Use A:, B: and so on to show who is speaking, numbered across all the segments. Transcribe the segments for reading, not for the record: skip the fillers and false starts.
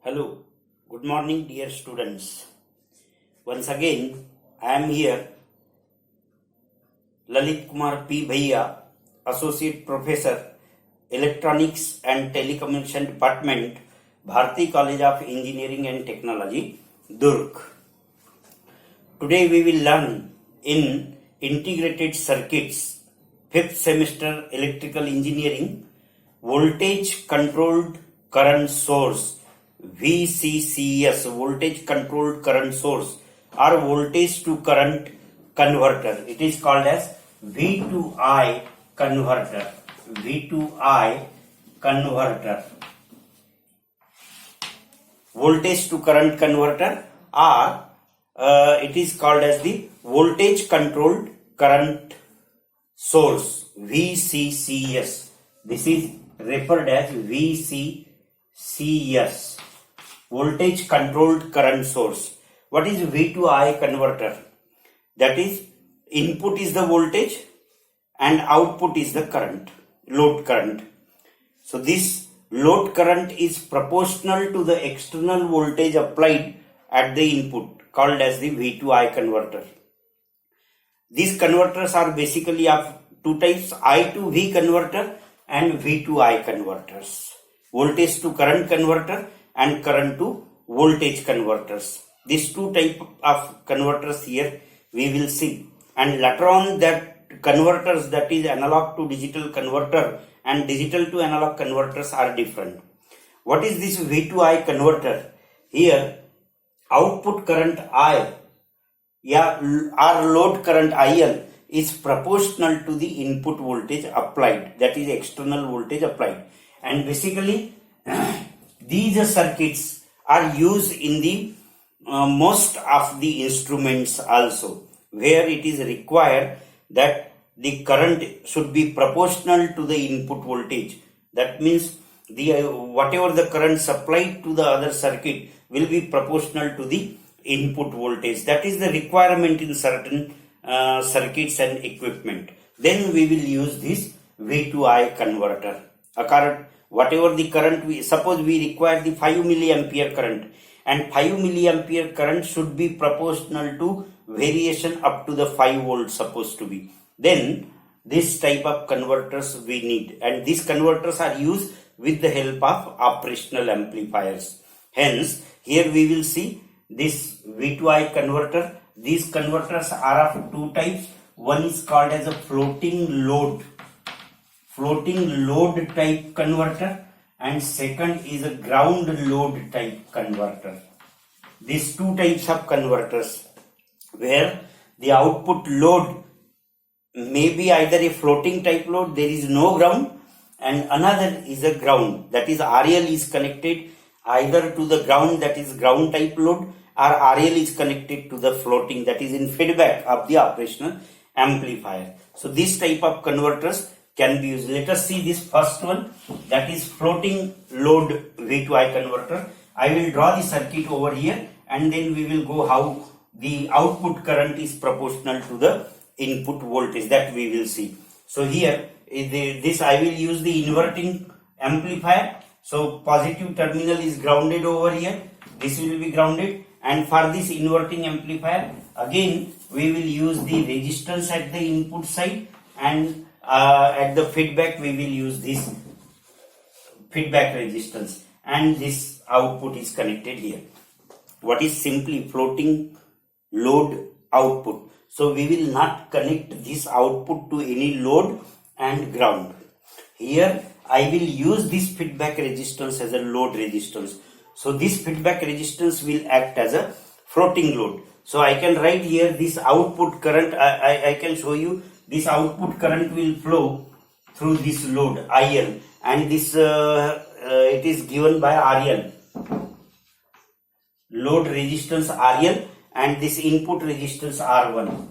A: Hello, good morning, dear students. Once again, I am here, Lalit Kumar P. Bhaiya, Associate Professor, Electronics and Telecommunication Department, Bharati College of Engineering and Technology, Durg. Today we will learn in Integrated Circuits, 5th semester Electrical Engineering, Voltage Controlled Current Source, VCCS, voltage controlled current source or voltage to current converter. It is called as V to I converter. V to I converter. Voltage to current converter, or it is called as the voltage controlled current source, VCCS. This is referred as VCCS, voltage controlled current source. What is V to I converter? That is, input is the voltage and output is the current, load current. So this load current is proportional to the external voltage applied at the input, called as the V to I converter. These converters are basically of two types, I to V converter and V to I converters. Voltage to current converter and current to voltage converters. These two type of converters here we will see, and later on that converters, that is analog to digital converter and digital to analog converters, are different. What is this V to I converter? Here output current I or load current IL is proportional to the input voltage applied, that is external voltage applied. And basically these circuits are used in the most of the instruments also, where it is required that the current should be proportional to the input voltage. That means whatever the current supplied to the other circuit will be proportional to the input voltage. That is the requirement in certain circuits and equipment. Then we will use this V to I converter. Whatever the current, suppose we require the 5 milliampere current, and 5 milliampere current should be proportional to variation up to the 5 volts supposed to be. Then this type of converters we need, and these converters are used with the help of operational amplifiers. Hence here we will see this V to I converter. These converters are of two types. One is called as a floating load type converter, and second is a ground load type converter. These two types of converters, where the output load may be either a floating type load, there is no ground, and another is a ground, that is RL is connected either to the ground, that is ground type load, or RL is connected to the floating, that is in feedback of the operational amplifier. So this type of converters can be used. Let us see this first one, that is floating load V to I converter. I will draw the circuit over here, and then we will go how the output current is proportional to the input voltage, that we will see. So here this I will use the inverting amplifier. So positive terminal is grounded over here, this will be grounded, and for this inverting amplifier again we will use the resistance at the input side, and at the feedback we will use this feedback resistance, and this output is connected here. What is simply floating load output? So we will not connect this output to any load and ground. Here I will use this feedback resistance as a load resistance. So this feedback resistance will act as a floating load. So I can write here this output current. I can show you this output current will flow through this load IL, and this it is given by RL, load resistance RL, and this input resistance R1,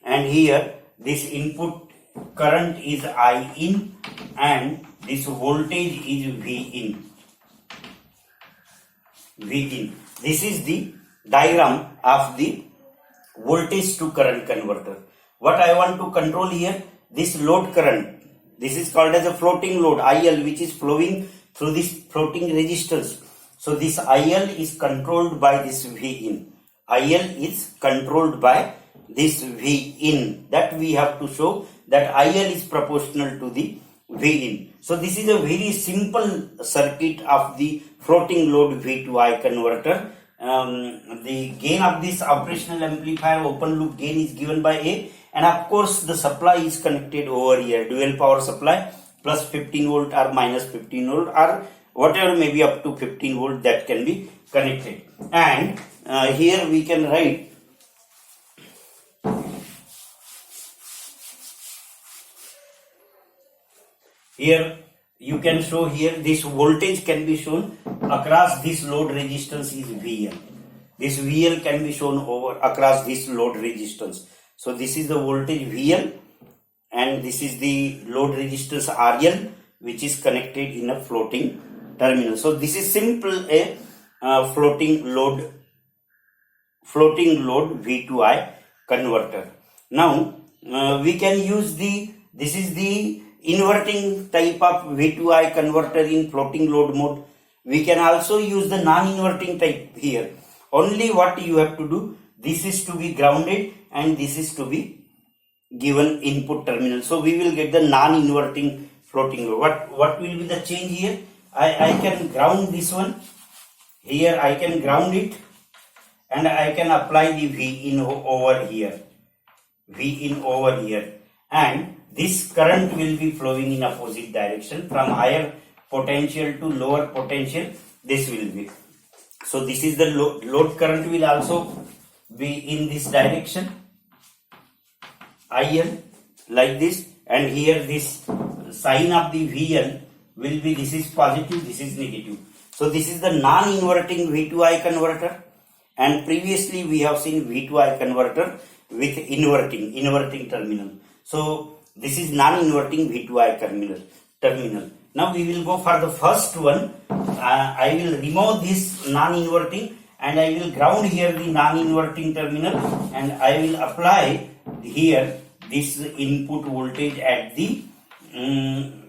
A: and here this input current is I in, and this voltage is V in. This is the diagram of the voltage to current converter. What I want to control here, this load current, this is called as a floating load IL, which is flowing through this floating resistance. So this IL is controlled by this V in. IL is controlled by this V in. That we have to show that IL is proportional to the V in. So this is a very simple circuit of the floating load V to I converter. The gain of this operational amplifier open loop gain is given by A, and of course the supply is connected over here, dual power supply, plus 15 volt or minus 15 volt or whatever may be up to 15 volt that can be connected. And here we can write here, you can show here this voltage can be shown across this load resistance is VL. This VL can be shown over across this load resistance. So this is the voltage VL and this is the load resistance RL, which is connected in a floating terminal. So this is simple a floating load V to I converter. Now we can use this is the inverting type of V to I converter in floating load mode. We can also use the non-inverting type here. Only what you have to do, this is to be grounded and this is to be given input terminal. So we will get the non-inverting floating load. What will be the change here? I can ground this one. Here I can ground it and I can apply the V in over here. V in over here. And this current will be flowing in opposite direction from higher potential to lower potential. This will be. So this is the load current will also be in this direction. IL like this, and here this sign of the VL will be, this is positive, this is negative. So this is the non-inverting V to I converter, and previously we have seen V to I converter with inverting terminal. So this is non-inverting V to I terminal. Now we will go for the first one. I will remove this non-inverting and I will ground here the non-inverting terminal, and I will apply here this input voltage at the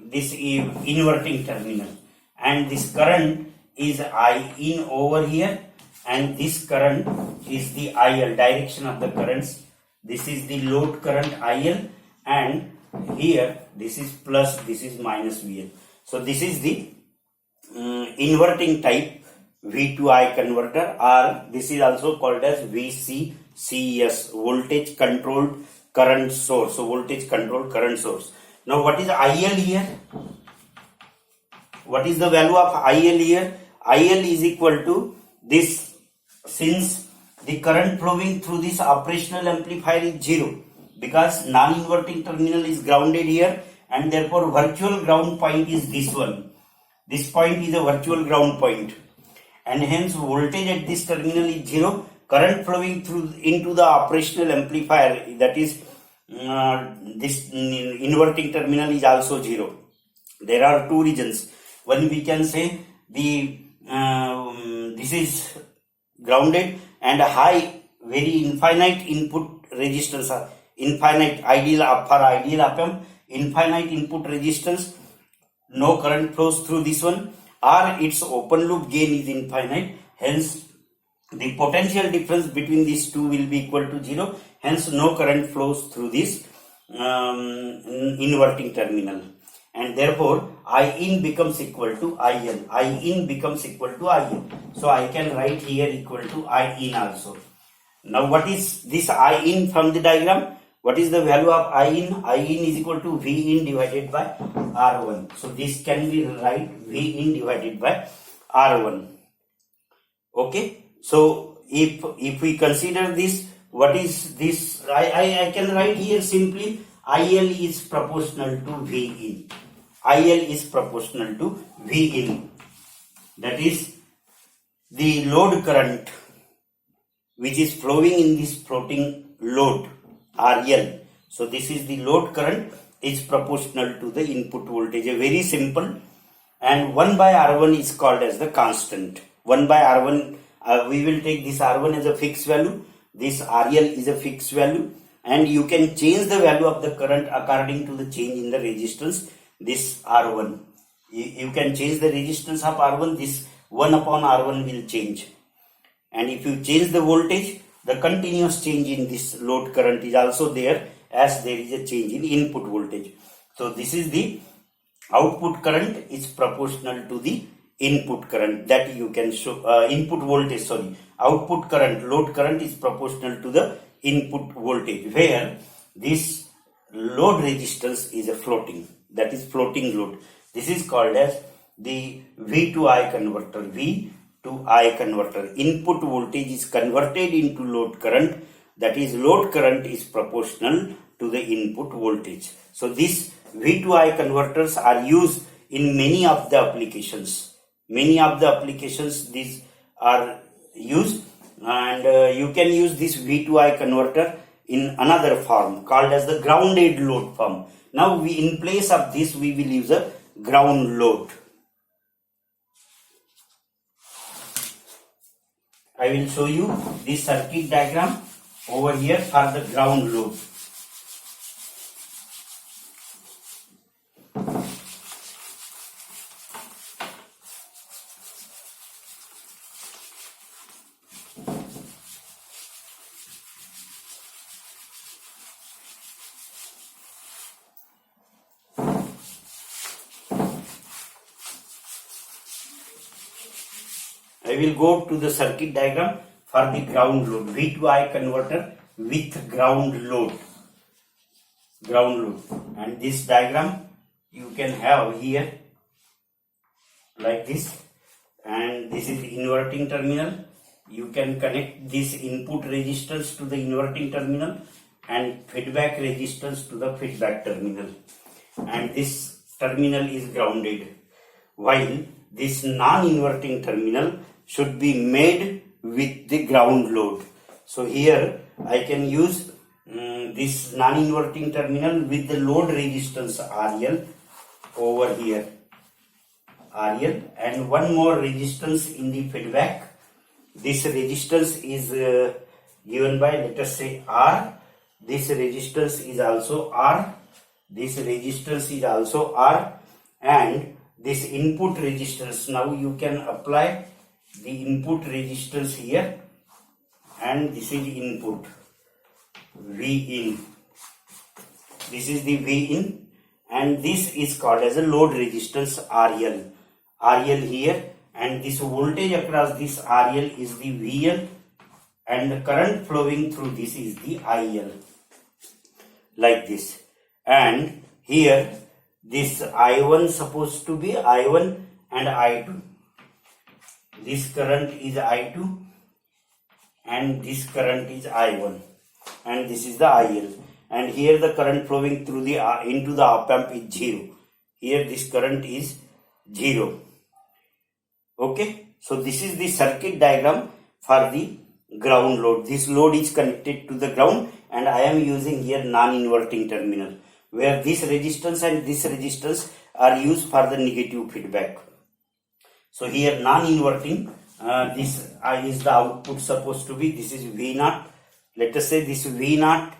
A: this inverting terminal, and this current is I in over here, and this current is the IL, direction of the currents. This is the load current IL, and here this is plus, this is minus VL. So this is the inverting type V to I converter, or this is also called as VCCS, voltage controlled current source. So voltage controlled current source. Now what is IL here? What is the value of IL here? IL is equal to this, since the current flowing through this operational amplifier is 0, because non-inverting terminal is grounded here, and therefore virtual ground point is this one. This point is a virtual ground point, and hence voltage at this terminal is 0. Current flowing through into the operational amplifier, that is this inverting terminal, is also 0. There are two reasons. One, we can say the this is grounded and high, very infinite input resistance, infinite ideal for ideal op-amp, infinite input resistance, no current flows through this one, or its open loop gain is infinite, hence the potential difference between these two will be equal to 0, hence no current flows through this inverting terminal, and therefore I in becomes equal to IL. I in becomes equal to IL. So I can write here equal to I in also. Now what is this I in from the diagram? What is the value of I in? I in is equal to V in divided by R1. So this can be write V in divided by R1. Okay. So if we consider this, what is this? I can write here simply IL is proportional to V in. IL is proportional to V in. That is the load current which is flowing in this floating load RL. So this is the load current is proportional to the input voltage. A very simple, and 1 by R1 is called as the constant. 1 by R1, we will take this R1 as a fixed value, this RL is a fixed value, and you can change the value of the current according to the change in the resistance, this R1. You can change the resistance of R1, this 1 upon R1 will change. And if you change the voltage, the continuous change in this load current is also there, as there is a change in input voltage. So this is the output current is proportional to the input current, that you can show input voltage, sorry, output current, load current is proportional to the input voltage, where this load resistance is a floating, that is floating load. This is called as the V to I converter. V to I converter. Input voltage is converted into load current, that is load current is proportional to the input voltage. So this V to I converters are used in many of the applications. Many of the applications these are used, and you can use this V to I converter in another form called as the grounded load form. Now in place of this we will use a ground load. I will show you this circuit diagram over here for the ground load. I will go to the circuit diagram for the ground load, V to I converter with ground load. And this diagram you can have here like this, and this is the inverting terminal. You can connect this input resistance to the inverting terminal and feedback resistance to the feedback terminal, and this terminal is grounded, while this non-inverting terminal should be made with the ground load. So here I can use this non-inverting terminal with the load resistance RL over here, RL, and one more resistance in the feedback. This resistance is given by, let us say, R. This resistance is also R. This resistance is also R, and this input resistance, now you can apply the input resistance here, and this is input V in. This is the V in, and this is called as a load resistance RL. RL here, and this voltage across this RL is the VL, and the current flowing through this is the IL, like this. And here this I1 supposed to be I1 and I2. This current is I2 and this current is I1, and this is the IL. And here the current flowing through the into the op amp is 0. Here this current is 0. Okay, so this is the circuit diagram for the ground load. This load is connected to the ground, and I am using here non-inverting terminal, where this resistance and this resistance are used for the negative feedback. So here non-inverting, this is the output supposed to be, this is V0. Let us say this V0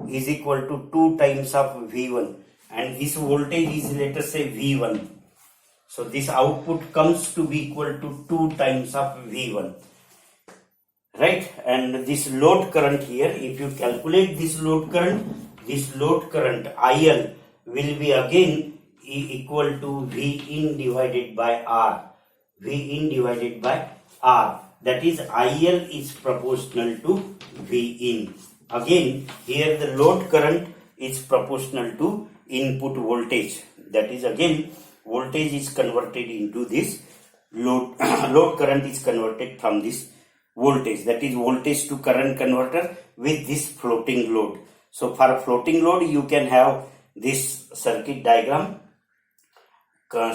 A: is equal to 2 times of V1, and this voltage is, let us say, V1. So this output comes to be equal to 2 times of V1. Right? And this load current here, if you calculate this load current IL will be again equal to V in divided by R. V in divided by R. That is, IL is proportional to V in. Again, here the load current is proportional to input voltage. That is, again, voltage is converted into this load. Load current is converted from this voltage. That is, voltage to current converter with this floating load. So for floating load, you can have this circuit diagram.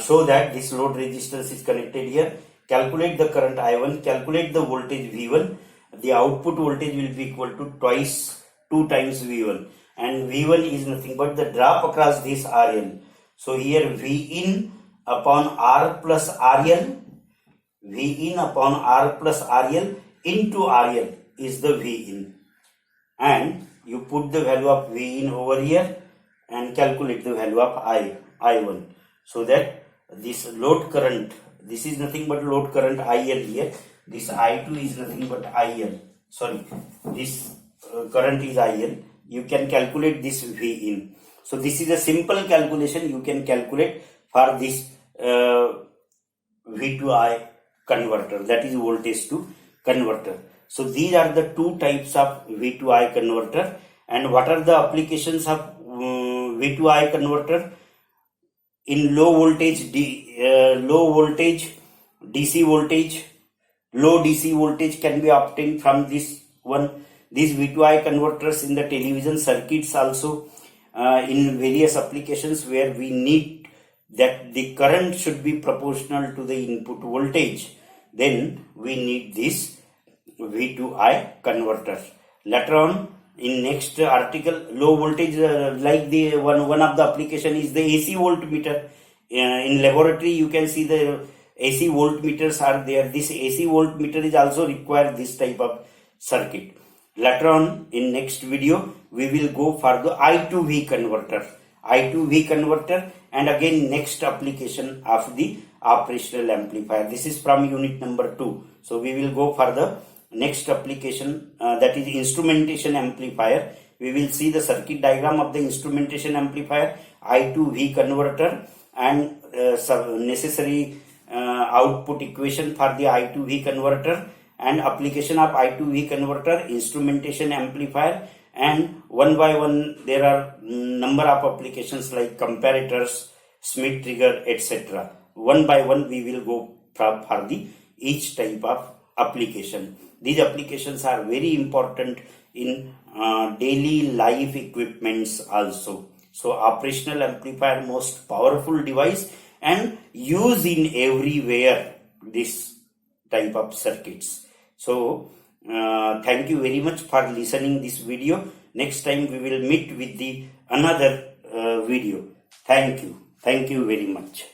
A: So that this load resistance is connected here. Calculate the current I1, calculate the voltage V1. The output voltage will be equal to 2 times V1, and V1 is nothing but the drop across this RL. So here V in upon R plus RL, V in upon R plus RL into RL is the V in, and you put the value of V in over here and calculate the value of I1. So that this load current, this is nothing but load current IL here. This I2 is nothing but IL. Sorry, this current is IL. You can calculate this V in. So this is a simple calculation you can calculate for this V to I converter, that is voltage to converter. So these are the two types of V to I converter. And what are the applications of V to I converter? In low voltage DC voltage, low DC voltage can be obtained from this one. These V to I converters in the television circuits also, in various applications where we need that the current should be proportional to the input voltage, then we need this V to I converter. Later on, in next article, low voltage, like the one of the application is the AC voltmeter. In laboratory you can see the AC voltmeters are there. This AC voltmeter is also required this type of circuit. Later on in next video we will go for the I to V converter. I to V converter, and again next application of the operational amplifier. This is from unit number 2. So we will go for the next application, that is instrumentation amplifier. We will see the circuit diagram of the instrumentation amplifier, I to V converter, and necessary output equation for the I to V converter, and application of I to V converter, instrumentation amplifier, and one by one there are number of applications like comparators, Schmitt trigger, etc. One by one we will go for the each type of application. These applications are very important in daily life equipments also. So operational amplifier, most powerful device and used in everywhere, this type of circuits. So thank you very much for listening this video. Next time we will meet with the another video. Thank you very much.